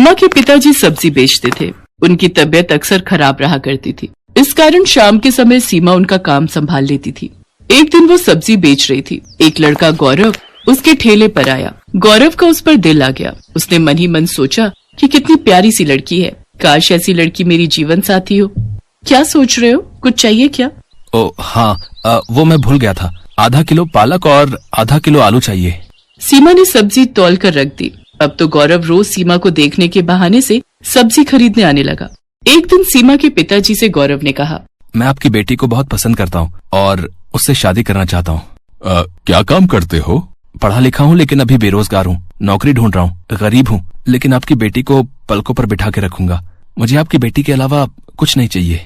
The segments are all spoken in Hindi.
सीमा के पिताजी सब्जी बेचते थे। उनकी तबीयत अक्सर खराब रहा करती थी। इस कारण शाम के समय सीमा उनका काम संभाल लेती थी। एक दिन वो सब्जी बेच रही थी। एक लड़का गौरव उसके ठेले पर आया। गौरव का उस पर दिल आ गया। उसने मन ही मन सोचा कि कितनी प्यारी सी लड़की है, काश ऐसी लड़की मेरी जीवन साथी हो। क्या सोच रहे हो, कुछ चाहिए क्या? ओ हाँ, वो मैं भूल गया था। आधा किलो पालक और आधा किलो आलू चाहिए। सीमा ने सब्जी तौल कर रख दी। अब तो गौरव रोज सीमा को देखने के बहाने से सब्जी खरीदने आने लगा। एक दिन सीमा के पिताजी से गौरव ने कहा, मैं आपकी बेटी को बहुत पसंद करता हूँ और उससे शादी करना चाहता हूँ। क्या काम करते हो? पढ़ा लिखा हूँ लेकिन अभी बेरोजगार हूँ, नौकरी ढूंढ रहा हूँ। गरीब हूँ लेकिन आपकी बेटी को पलकों पर बिठा के रखूंगा। मुझे आपकी बेटी के अलावा कुछ नहीं चाहिए।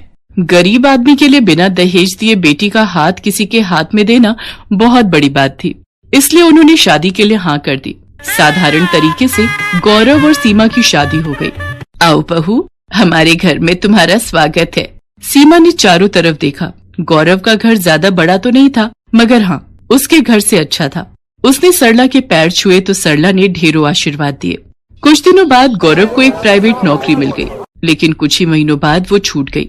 गरीब आदमी के लिए बिना दहेज दिए बेटी का हाथ किसी के हाथ में देना बहुत बड़ी बात थी, इसलिए उन्होंने शादी के लिए हाँ कर दी। साधारण तरीके से गौरव और सीमा की शादी हो गई। आओ बहू, हमारे घर में तुम्हारा स्वागत है। सीमा ने चारों तरफ देखा। गौरव का घर ज्यादा बड़ा तो नहीं था, मगर हाँ, उसके घर से अच्छा था। उसने सरला के पैर छुए तो सरला ने ढेरों आशीर्वाद दिए। कुछ दिनों बाद गौरव को एक प्राइवेट नौकरी मिल गई, लेकिन कुछ ही महीनों बाद वो छूट गई।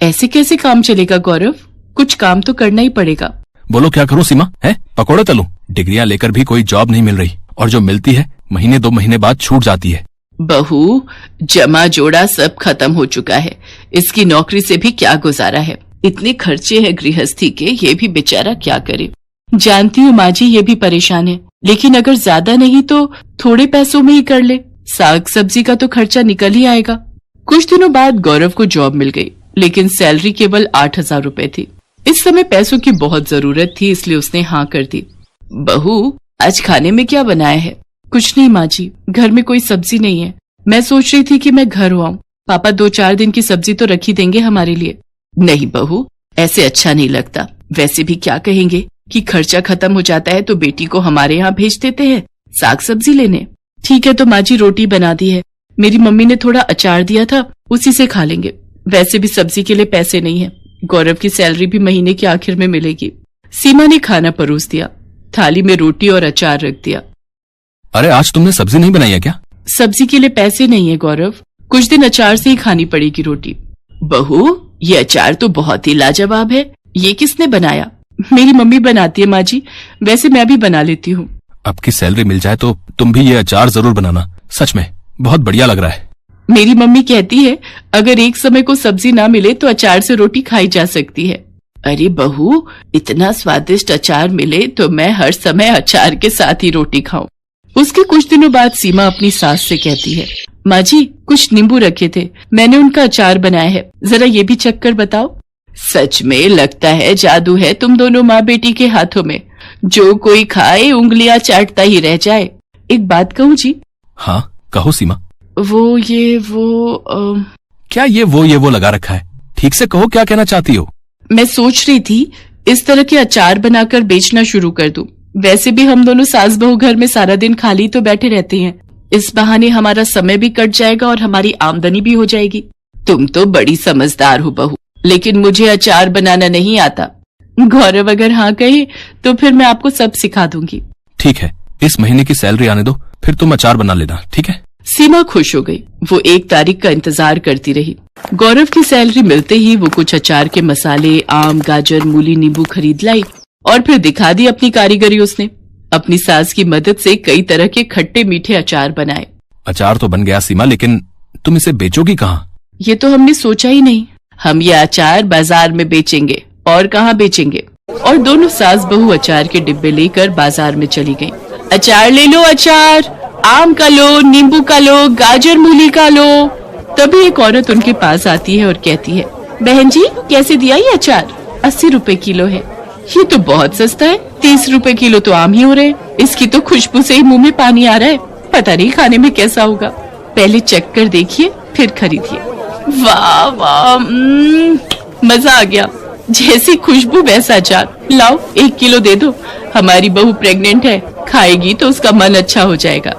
ऐसे कैसे काम चलेगा गौरव? कुछ काम तो करना ही पड़ेगा। बोलो क्या करूं सीमा? है पकोड़े तलूं? डिग्रियां लेकर भी कोई जॉब नहीं मिल रही, और जो मिलती है महीने 2 महीने बाद छूट जाती है। बहू, जमा जोड़ा सब खत्म हो चुका है। इसकी नौकरी से भी क्या गुजारा है। इतने खर्चे हैं गृहस्थी के, ये भी बेचारा क्या करे। जानती हूँ माँ जी, ये भी परेशान है, लेकिन अगर ज्यादा नहीं तो थोड़े पैसों में ही कर ले। साग सब्जी का तो खर्चा निकल ही आएगा। कुछ दिनों बाद गौरव को जॉब मिल गई, लेकिन सैलरी केवल 8,000 रुपए थी। इस समय पैसों की बहुत जरूरत थी, इसलिए उसने हाँ कर दी। बहू, आज खाने में क्या बनाया है? कुछ नहीं माँ जी, घर में कोई सब्जी नहीं है। मैं सोच रही थी कि मैं घर आऊं। पापा 2-4 दिन की सब्जी तो रखी देंगे हमारे लिए। नहीं बहू, ऐसे अच्छा नहीं लगता। वैसे भी क्या कहेंगे कि खर्चा खत्म हो जाता है तो बेटी को हमारे यहाँ भेज देते हैं साग सब्जी लेने। ठीक है तो माँ जी, रोटी बना दी है। मेरी मम्मी ने थोड़ा अचार दिया था, उसी से खा लेंगे। वैसे भी सब्जी के लिए पैसे नहीं है। गौरव की सैलरी भी महीने के आखिर में मिलेगी। सीमा ने खाना परोस दिया। थाली में रोटी और अचार रख दिया। अरे आज तुमने सब्जी नहीं बनाई है क्या? सब्जी के लिए पैसे नहीं है गौरव, कुछ दिन अचार से ही खानी पड़ेगी रोटी। बहू, ये अचार तो बहुत ही लाजवाब है। ये किसने बनाया? मेरी मम्मी बनाती है माँ जी, वैसे मैं भी बना लेती हूँ। आपकी सैलरी मिल जाए तो तुम भी ये अचार जरूर बनाना। सच में बहुत बढ़िया लग रहा है। मेरी मम्मी कहती है अगर एक समय को सब्जी ना मिले तो अचार से रोटी खाई जा सकती है। अरे बहू, इतना स्वादिष्ट अचार मिले तो मैं हर समय अचार के साथ ही रोटी खाऊं। उसके कुछ दिनों बाद सीमा अपनी सास से कहती है, माँ जी, कुछ नींबू रखे थे, मैंने उनका अचार बनाया है, जरा ये भी चख कर बताओ। सच में लगता है जादू है तुम दोनों माँ बेटी के हाथों में। जो कोई खाए उंगलियां चाटता ही रह जाए। एक बात कहूँ जी? हाँ कहो सीमा। क्या ये वो लगा रखा है? ठीक से कहो, क्या कहना चाहती हो? मैं सोच रही थी इस तरह के अचार बनाकर बेचना शुरू कर दूं। वैसे भी हम दोनों सास बहू घर में सारा दिन खाली तो बैठे रहते हैं। इस बहाने हमारा समय भी कट जाएगा और हमारी आमदनी भी हो जाएगी। तुम तो बड़ी समझदार हो बहू, लेकिन मुझे अचार बनाना नहीं आता। गौरव अगर हाँ कहे तो फिर मैं आपको सब सिखा दूंगी। ठीक है, इस महीने की सैलरी आने दो, फिर तुम अचार बना लेना, ठीक है? सीमा खुश हो गई। वो 1 तारीख का इंतजार करती रही। गौरव की सैलरी मिलते ही वो कुछ अचार के मसाले, आम, गाजर, मूली, नींबू खरीद लाई और फिर दिखा दी अपनी कारीगरी। उसने अपनी सास की मदद से कई तरह के खट्टे मीठे अचार बनाए। अचार तो बन गया सीमा, लेकिन तुम इसे बेचोगी कहाँ? ये तो हमने सोचा ही नहीं। हम ये अचार बाजार में बेचेंगे, और कहाँ बेचेंगे। और दोनों सास बहू अचार के डिब्बे लेकर बाजार में चली गईं। अचार ले लो, अचार आम का लो, नींबू का लो, गाजर मूली का लो। तभी एक औरत उनके पास आती है और कहती है, बहन जी कैसे दिया ये अचार? 80 रुपए किलो है। ये तो बहुत सस्ता है, 30 रुपए किलो तो आम ही हो रहे। इसकी तो खुशबू से ही मुंह में पानी आ रहा है। पता नहीं खाने में कैसा होगा। पहले चख कर देखिए फिर खरीदिए। वाह वाह, मजा आ गया। जैसी खुशबू वैसा अचार। लाओ 1 किलो दे दो। हमारी बहू प्रेग्नेंट है, खाएगी तो उसका मन अच्छा हो जाएगा।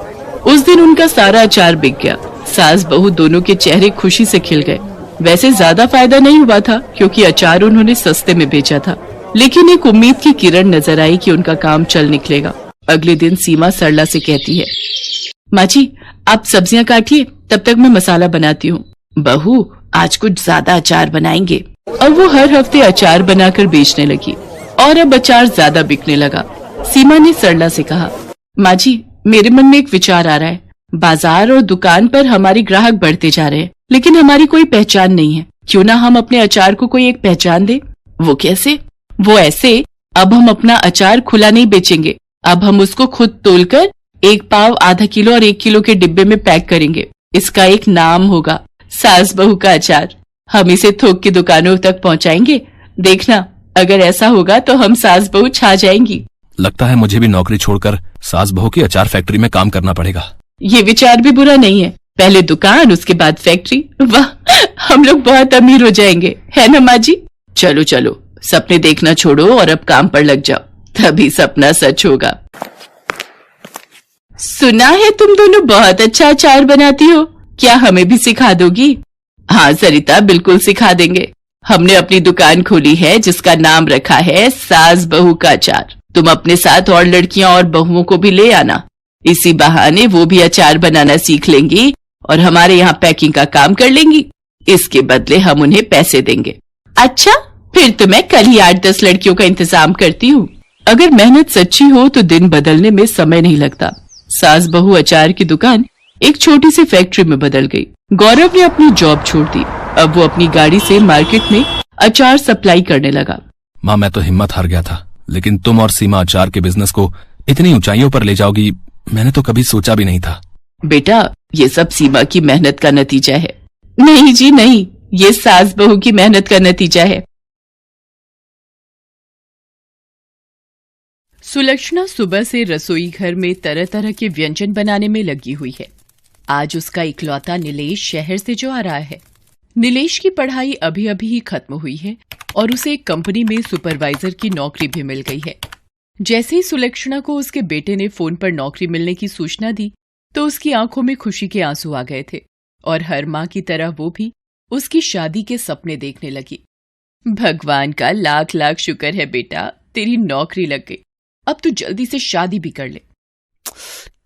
उस दिन उनका सारा अचार बिक गया। सास बहू दोनों के चेहरे खुशी से खिल गए। वैसे ज्यादा फायदा नहीं हुआ था क्योंकि अचार उन्होंने सस्ते में बेचा था, लेकिन एक उम्मीद की किरण नजर आई कि उनका काम चल निकलेगा। अगले दिन सीमा सरला से कहती है, माँ जी आप सब्जियां काटिए, तब तक मैं मसाला बनाती हूँ। बहू, आज कुछ ज्यादा अचार बनाएंगे। और वो हर हफ्ते अचार बनाकर बेचने लगी और अब अचार ज्यादा बिकने लगा। सीमा ने सरला से कहा, माँ जी, मेरे मन में एक विचार आ रहा है। बाजार और दुकान पर हमारे ग्राहक बढ़ते जा रहे हैं, लेकिन हमारी कोई पहचान नहीं है। क्यों ना हम अपने अचार को कोई एक पहचान दे। वो कैसे? वो ऐसे, अब हम अपना अचार खुला नहीं बेचेंगे। अब हम उसको खुद तोलकर 1 पाव, आधा किलो और 1 किलो के डिब्बे में पैक करेंगे। इसका एक नाम होगा, सास बहू का अचार। हम इसे थोक की दुकानों तक पहुंचाएंगे। देखना, अगर ऐसा होगा तो हम सास बहू छा जाएंगी। लगता है मुझे भी नौकरी छोड़कर सास बहू की अचार फैक्ट्री में काम करना पड़ेगा। ये विचार भी बुरा नहीं है। पहले दुकान, उसके बाद फैक्ट्री। वाह, हम लोग बहुत अमीर हो जाएंगे, है ना माँ जी? चलो चलो, सपने देखना छोड़ो और अब काम पर लग जाओ, तभी सपना सच होगा। सुना है तुम दोनों बहुत अच्छा अचार बनाती हो, क्या हमें भी सिखा दोगी? हाँ सरिता, बिल्कुल सिखा देंगे। हमने अपनी दुकान खोली है जिसका नाम रखा है सास बहू का अचार। तुम अपने साथ और लड़कियां और बहुओं को भी ले आना। इसी बहाने वो भी अचार बनाना सीख लेंगी और हमारे यहाँ पैकिंग का काम कर लेंगी। इसके बदले हम उन्हें पैसे देंगे। अच्छा, फिर तो मैं कल ही 8-10 लड़कियों का इंतजाम करती हूँ। अगर मेहनत सच्ची हो तो दिन बदलने में समय नहीं लगता। सास बहू अचार की दुकान एक छोटी सी फैक्ट्री में बदल गई। गौरव ने अपनी जॉब छोड़ दी। अब वो अपनी गाड़ी से मार्केट में अचार सप्लाई करने लगा। माँ, मैं तो हिम्मत हार गया था, लेकिन तुम और सीमा अचार के बिजनेस को इतनी ऊंचाइयों पर ले जाओगी, मैंने तो कभी सोचा भी नहीं था। बेटा, ये सब सीमा की मेहनत का नतीजा है। नहीं जी नहीं, ये सास बहू की मेहनत का नतीजा है। सुलक्षणा सुबह से रसोई घर में तरह तरह के व्यंजन बनाने में लगी हुई है। आज उसका इकलौता नीलेश शहर से जो आ रहा है। नीलेश की पढ़ाई अभी अभी ही खत्म हुई है और उसे एक कंपनी में सुपरवाइजर की नौकरी भी मिल गई है। जैसे ही सुलक्षणा को उसके बेटे ने फोन पर नौकरी मिलने की सूचना दी तो उसकी आंखों में खुशी के आंसू आ गए थे और हर माँ की तरह वो भी उसकी शादी के सपने देखने लगी। भगवान का लाख लाख शुक्र है बेटा, तेरी नौकरी लग गई। अब तू जल्दी से शादी भी कर ले।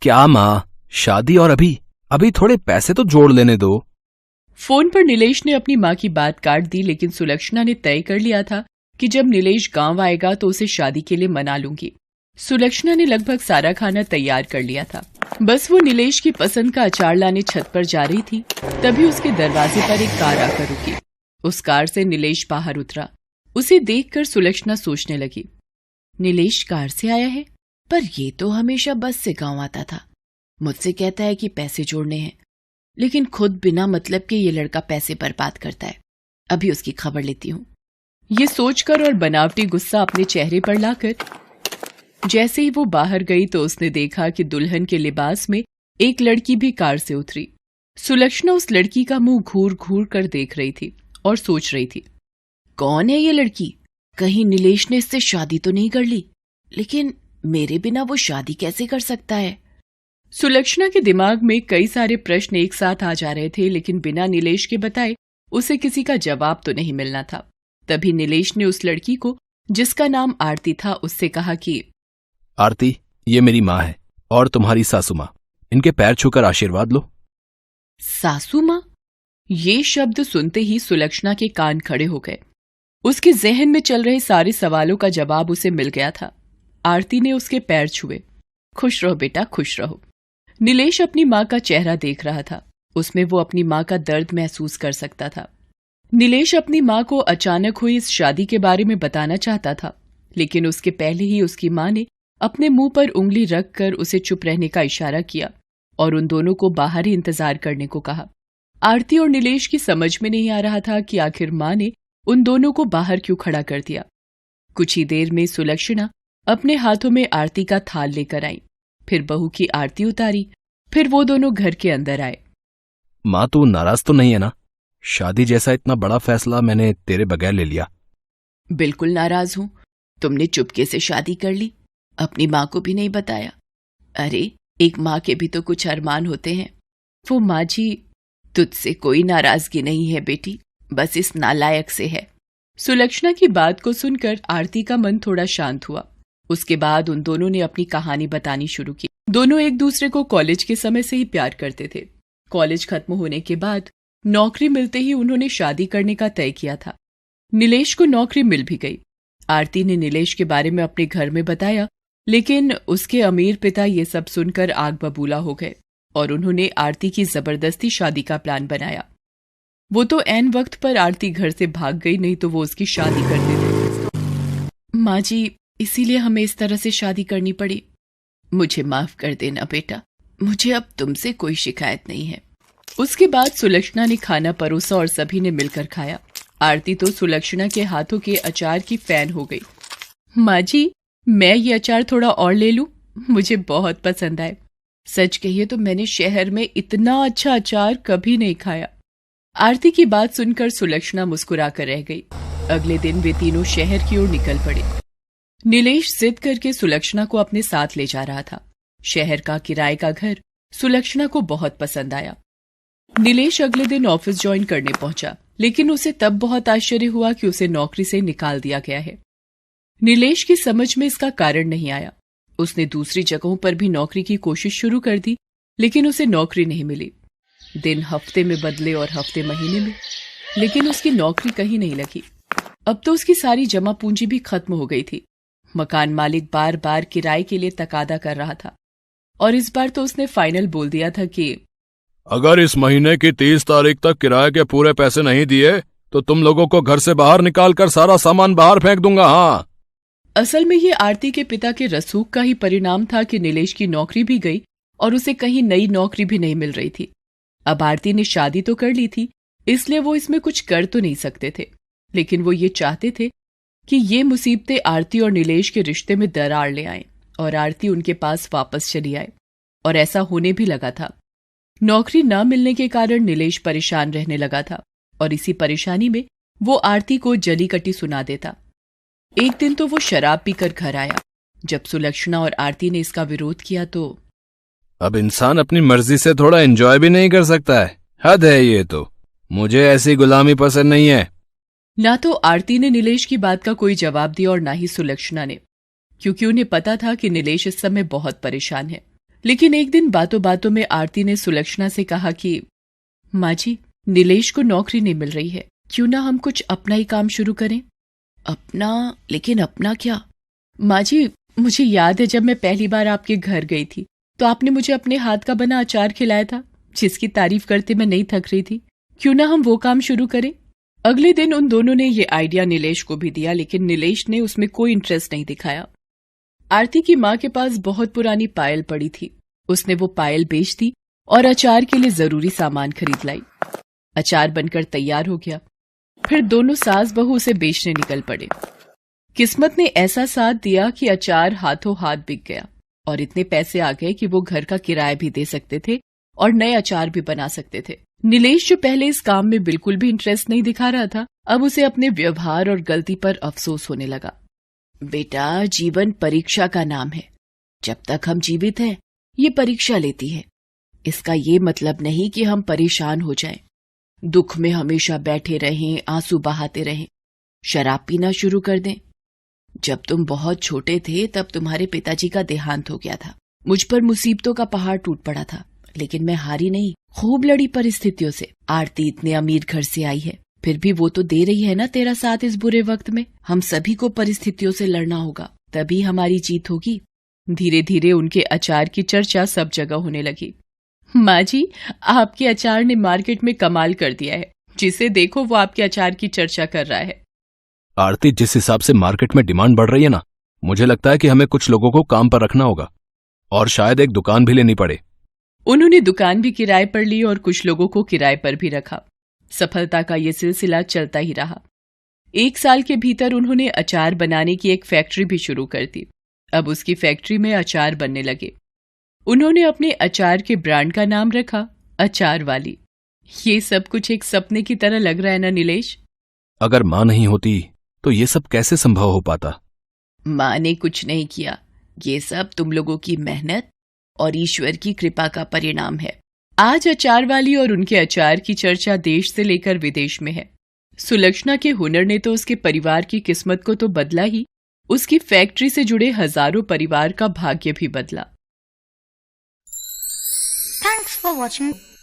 क्या माँ, शादी? और अभी थोड़े पैसे तो जोड़ लेने दो। फोन पर नीलेश ने अपनी माँ की बात काट दी, लेकिन सुलक्षणा ने तय कर लिया था कि जब नीलेश गांव आएगा तो उसे शादी के लिए मना लूंगी। सुलक्षणा ने लगभग सारा खाना तैयार कर लिया था। बस वो नीलेश की पसंद का अचार लाने छत पर जा रही थी, तभी उसके दरवाजे पर एक कार आकर रुकी। उस कार से नीलेश बाहर उतरा। उसे देखकर सुलक्षणा सोचने लगी, नीलेश कार से आया है, पर ये तो हमेशा बस से गांव आता था। मुझसे कहता है कि पैसे जोड़ने हैं, लेकिन खुद बिना मतलब के ये लड़का पैसे बर्बाद करता है। अभी उसकी खबर लेती हूँ। ये सोचकर और बनावटी गुस्सा अपने चेहरे पर लाकर जैसे ही वो बाहर गई तो उसने देखा कि दुल्हन के लिबास में एक लड़की भी कार से उतरी। सुलक्षणा उस लड़की का मुंह घूर घूर कर देख रही थी और सोच रही थी, कौन है ये लड़की? कहीं नीलेश ने इससे शादी तो नहीं कर ली? लेकिन मेरे बिना वो शादी कैसे कर सकता है? सुलक्षणा के दिमाग में कई सारे प्रश्न एक साथ आ जा रहे थे, लेकिन बिना नीलेश के बताए उसे किसी का जवाब तो नहीं मिलना था। तभी नीलेश ने उस लड़की को, जिसका नाम आरती था, उससे कहा कि आरती, ये मेरी माँ है और तुम्हारी सासू माँ। इनके पैर छूकर आशीर्वाद लो। सासू माँ? ये शब्द सुनते ही सुलक्षणा के कान खड़े हो गए। उसके जहन में चल रहे सारे सवालों का जवाब उसे मिल गया था। आरती ने उसके पैर छुए। खुश रहो बेटा, खुश रहो। नीलेश अपनी माँ का चेहरा देख रहा था। उसमें वो अपनी माँ का दर्द महसूस कर सकता था। नीलेश अपनी माँ को अचानक हुई इस शादी के बारे में बताना चाहता था, लेकिन उसके पहले ही उसकी माँ ने अपने मुंह पर उंगली रखकर उसे चुप रहने का इशारा किया और उन दोनों को बाहर ही इंतजार करने को कहा। आरती और नीलेश की समझ में नहीं आ रहा था कि आखिर माँ ने उन दोनों को बाहर क्यों खड़ा कर दिया। कुछ ही देर में सुलक्षणा अपने हाथों में आरती का थाल लेकर आई, फिर बहू की आरती उतारी, फिर वो दोनों घर के अंदर आए। माँ, तू नाराज तो नहीं है ना? शादी जैसा इतना बड़ा फैसला मैंने तेरे बगैर ले लिया। बिल्कुल नाराज हूं। तुमने चुपके से शादी कर ली, अपनी माँ को भी नहीं बताया। अरे, एक माँ के भी तो कुछ अरमान होते हैं। वो माँ जी, तुझसे कोई नाराजगी नहीं है बेटी, बस इस नालायक से है। सुलक्षणा की बात को सुनकर आरती का मन थोड़ा शांत हुआ। उसके बाद उन दोनों ने अपनी कहानी बतानी शुरू की। दोनों एक दूसरे को कॉलेज के समय से ही प्यार करते थे। कॉलेज खत्म होने के बाद नौकरी मिलते ही उन्होंने शादी करने का तय किया था। नीलेश को नौकरी मिल भी गई। आरती ने नीलेश के बारे में अपने घर में बताया, लेकिन उसके अमीर पिता ये सब सुनकर आग बबूला हो गए और उन्होंने आरती की जबरदस्ती शादी का प्लान बनाया। वो तो ऐन वक्त पर आरती घर से भाग गई, नहीं तो वो उसकी शादी कर देते। माँ जी, इसीलिए हमें इस तरह से शादी करनी पड़ी। मुझे माफ कर देना बेटा, मुझे अब तुमसे कोई शिकायत नहीं है। उसके बाद सुलक्षणा ने खाना परोसा और सभी ने मिलकर खाया। आरती तो सुलक्षणा के हाथों के अचार की फैन हो गई। माँ जी, मैं ये अचार थोड़ा और ले लूं? मुझे बहुत पसंद आए। सच कहिए तो मैंने शहर में इतना अच्छा अचार कभी नहीं खाया। आरती की बात सुनकर सुलक्षणा मुस्कुराकर रह गई। अगले दिन वे तीनों शहर की ओर निकल पड़े। नीलेश जिद करके सुलक्षणा को अपने साथ ले जा रहा था। शहर का किराए का घर सुलक्षणा को बहुत पसंद आया। नीलेश अगले दिन ऑफिस ज्वाइन करने पहुंचा, लेकिन उसे तब बहुत आश्चर्य हुआ कि उसे नौकरी से निकाल दिया गया है। नीलेश की समझ में इसका कारण नहीं आया। उसने दूसरी जगहों पर भी नौकरी की कोशिश शुरू कर दी, लेकिन उसे नौकरी नहीं मिली। दिन हफ्ते में बदले और हफ्ते महीने में, लेकिन उसकी नौकरी कहीं नहीं लगी। अब तो उसकी सारी जमा पूंजी भी खत्म हो गई थी। मकान मालिक बार बार किराए के लिए तकादा कर रहा था और इस बार तो उसने फाइनल बोल दिया था कि अगर इस महीने की 30 तारीख तक किराए के पूरे पैसे नहीं दिए तो तुम लोगों को घर से बाहर निकालकर सारा सामान बाहर फेंक दूंगा। हाँ, असल में ये आरती के पिता के रसूख का ही परिणाम था कि नीलेश की नौकरी भी गई और उसे कहीं नई नौकरी भी नहीं मिल रही थी। अब आरती ने शादी तो कर ली थी, इसलिए वो इसमें कुछ कर तो नहीं सकते थे, लेकिन वो ये चाहते थे कि ये मुसीबतें आरती और नीलेश के रिश्ते में दरार ले आएं और आरती उनके पास वापस चली आए। और ऐसा होने भी लगा था। नौकरी न मिलने के कारण नीलेश परेशान रहने लगा था और इसी परेशानी में वो आरती को जली कटी सुना देता। एक दिन तो वो शराब पीकर घर आया। जब सुलक्षणा और आरती ने इसका विरोध किया तो अब इंसान अपनी मर्जी से थोड़ा एंजॉय भी नहीं कर सकता है। हद है ये तो। मुझे ऐसी गुलामी पसंद नहीं है। ना तो आरती ने नीलेश की बात का कोई जवाब दिया और ना ही सुलक्षणा ने, क्योंकि उन्हें पता था कि नीलेश इस समय बहुत परेशान है। लेकिन एक दिन बातों बातों में आरती ने सुलक्षणा से कहा कि माँ जी, नीलेश को नौकरी नहीं मिल रही है, क्यों ना हम कुछ अपना ही काम शुरू करें। अपना? लेकिन अपना क्या? माँ जी, मुझे याद है जब मैं पहली बार आपके घर गई थी तो आपने मुझे अपने हाथ का बना अचार खिलाया था, जिसकी तारीफ करते मैं नहीं थक रही थी। क्यों ना हम वो काम शुरू करें। अगले दिन उन दोनों ने ये आइडिया नीलेश को भी दिया, लेकिन नीलेश ने उसमें कोई इंटरेस्ट नहीं दिखाया। आरती की माँ के पास बहुत पुरानी पायल पड़ी थी। उसने वो पायल बेच दी और अचार के लिए जरूरी सामान खरीद लाई। अचार बनकर तैयार हो गया। फिर दोनों सास बहू उसे बेचने निकल पड़े। किस्मत ने ऐसा साथ दिया कि अचार हाथों हाथ बिक गया और इतने पैसे आ गए कि वो घर का किराया भी दे सकते थे और नए अचार भी बना सकते थे। नीलेश, जो पहले इस काम में बिल्कुल भी इंटरेस्ट नहीं दिखा रहा था, अब उसे अपने व्यवहार और गलती पर अफसोस होने लगा। बेटा, जीवन परीक्षा का नाम है। जब तक हम जीवित हैं, ये परीक्षा लेती है। इसका ये मतलब नहीं कि हम परेशान हो जाएं, दुख में हमेशा बैठे रहें, आंसू बहाते रहें, शराब पीना शुरू कर दें। जब तुम बहुत छोटे थे तब तुम्हारे पिताजी का देहांत हो गया था। मुझ पर मुसीबतों का पहाड़ टूट पड़ा था, लेकिन मैं हारी नहीं, खूब लड़ी परिस्थितियों से। आरती इतने अमीर घर से आई है, फिर भी वो तो दे रही है ना तेरा साथ इस बुरे वक्त में। हम सभी को परिस्थितियों से लड़ना होगा, तभी हमारी जीत होगी। धीरे धीरे उनके अचार की चर्चा सब जगह होने लगी। माँ जी, आपके अचार ने मार्केट में कमाल कर दिया है। जिसे देखो वो आपके अचार की चर्चा कर रहा है। आरती, जिस हिसाब से मार्केट में डिमांड बढ़ रही है ना, मुझे लगता है कि हमें कुछ लोगों को काम पर रखना होगा और शायद एक दुकान भी लेनी पड़े। उन्होंने दुकान भी किराए पर ली और कुछ लोगों को किराए पर भी रखा। सफलता का ये सिलसिला चलता ही रहा। 1 साल के भीतर उन्होंने अचार बनाने की एक फैक्ट्री भी शुरू कर दी। अब उसकी फैक्ट्री में अचार बनने लगे। उन्होंने अपने अचार के ब्रांड का नाम रखा अचार वाली। ये सब कुछ एक सपने की तरह लग रहा है ना नीलेश? अगर माँ नहीं होती तो ये सब कैसे संभव हो पाता? माँ ने कुछ नहीं किया। ये सब तुम लोगों की मेहनत और ईश्वर की कृपा का परिणाम है। आज अचार वाली और उनके अचार की चर्चा देश से लेकर विदेश में है। सुलक्षणा के हुनर ने तो उसके परिवार की किस्मत को तो बदला ही, उसकी फैक्ट्री से जुड़े हजारों परिवार का भाग्य भी बदला। Thanks for watching.